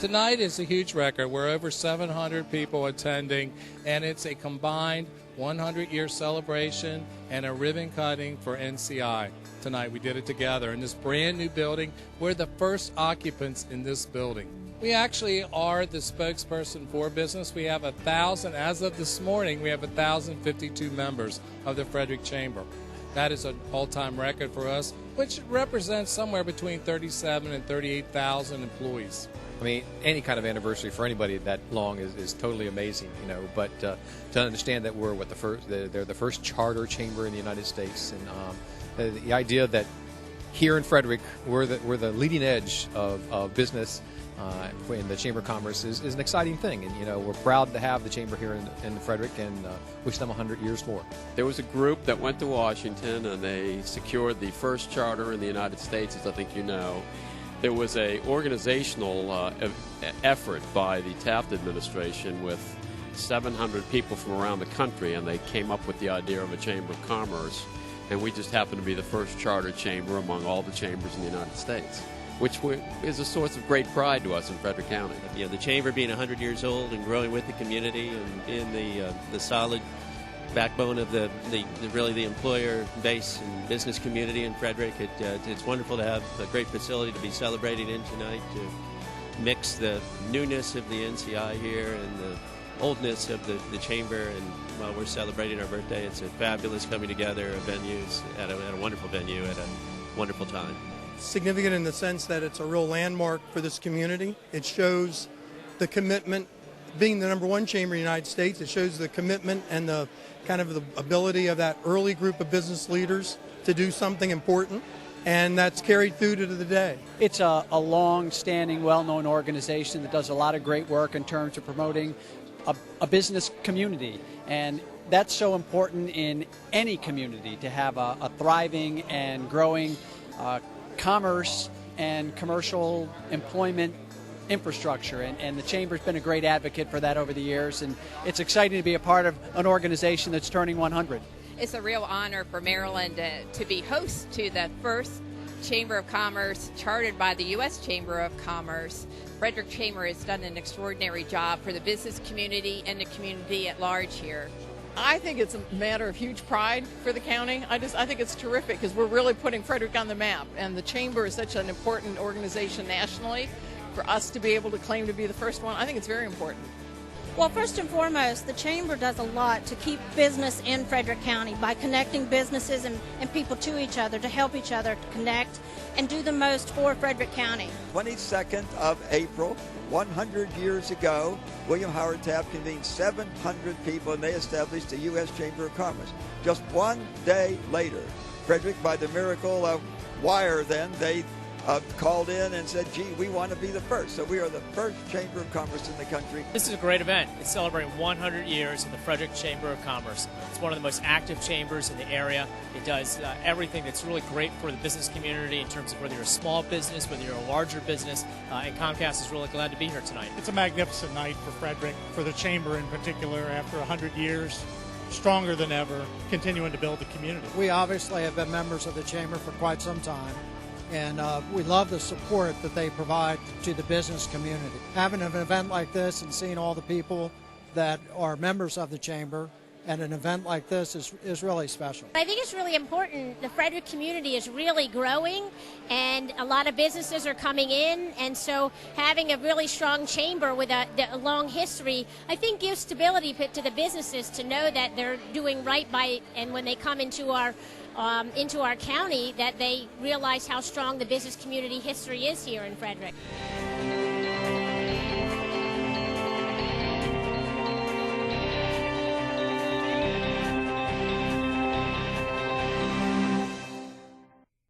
Tonight is a huge record. We're over 700 people attending, and it's a combined 100-year celebration and a ribbon cutting for NCI. Tonight we did it together in this brand new building. We're the first occupants in this building. We actually are the spokesperson for business. We have 1,000, as of this morning, we have 1,052 members of the Frederick Chamber. That is an all-time record for us, which represents somewhere between 37 and 38,000 employees. I mean, any kind of anniversary for anybody that long is totally amazing, you know. But to understand that we're they're the first charter chamber in the United States, and the idea that here in Frederick we're the leading edge of business in the Chamber of Commerce is an exciting thing, and you know we're proud to have the chamber here in Frederick, and wish them 100 years more. There was a group that went to Washington and they secured the first charter in the United States, as I think you know. There was a organizational effort by the Taft administration with 700 people from around the country, and they came up with the idea of a Chamber of Commerce, and we just happened to be the first charter chamber among all the chambers in the United States, which is a source of great pride to us in Frederick County. You know, the chamber being 100 years old and growing with the community and in the solid backbone of the employer base and business community in Frederick. It's wonderful to have a great facility to be celebrating in tonight, to mix the newness of the NCI here and the oldness of the chamber. And while we're celebrating our birthday, it's a fabulous coming together of venues at a wonderful venue at a wonderful time. Significant in the sense that it's a real landmark for this community. It shows the commitment, being the #1 chamber in the United States, it shows the commitment and the kind of the ability of that early group of business leaders to do something important, and that's carried through to the day. It's a long-standing, well-known organization that does a lot of great work in terms of promoting a business community, and that's so important in any community, to have a thriving and growing commerce and commercial employment infrastructure, and the Chamber's been a great advocate for that over the years, and it's exciting to be a part of an organization that's turning 100. It's a real honor for Maryland to be host to the first Chamber of Commerce chartered by the U.S. Chamber of Commerce. Frederick Chamber has done an extraordinary job for the business community and the community at large here. I think it's a matter of huge pride for the county. I think it's terrific because we're really putting Frederick on the map, and the Chamber is such an important organization nationally. For us to be able to claim to be the first one, I think it's very important. Well, first and foremost, the Chamber does a lot to keep business in Frederick County by connecting businesses and people to each other, to help each other to connect and do the most for Frederick County. 22nd of April, 100 years ago, William Howard Taft convened 700 people, and they established the U.S. Chamber of Commerce. Just one day later, Frederick, by the miracle of wire then, they called in and said, gee, we want to be the first. So we are the first Chamber of Commerce in the country. This is a great event. It's celebrating 100 years of the Frederick Chamber of Commerce. It's one of the most active chambers in the area. It does everything that's really great for the business community in terms of whether you're a small business, whether you're a larger business, and Comcast is really glad to be here tonight. It's a magnificent night for Frederick, for the Chamber in particular, after 100 years. Stronger than ever, continuing to build the community. We obviously have been members of the Chamber for quite some time, and we love the support that they provide to the business community. Having an event like this and seeing all the people that are members of the Chamber and an event like this is really special. I think it's really important. The Frederick community is really growing, and a lot of businesses are coming in, and so having a really strong chamber with a long history, I think gives stability to the businesses to know that they're doing right by, and when they come into our county, that they realize how strong the business community history is here in Frederick.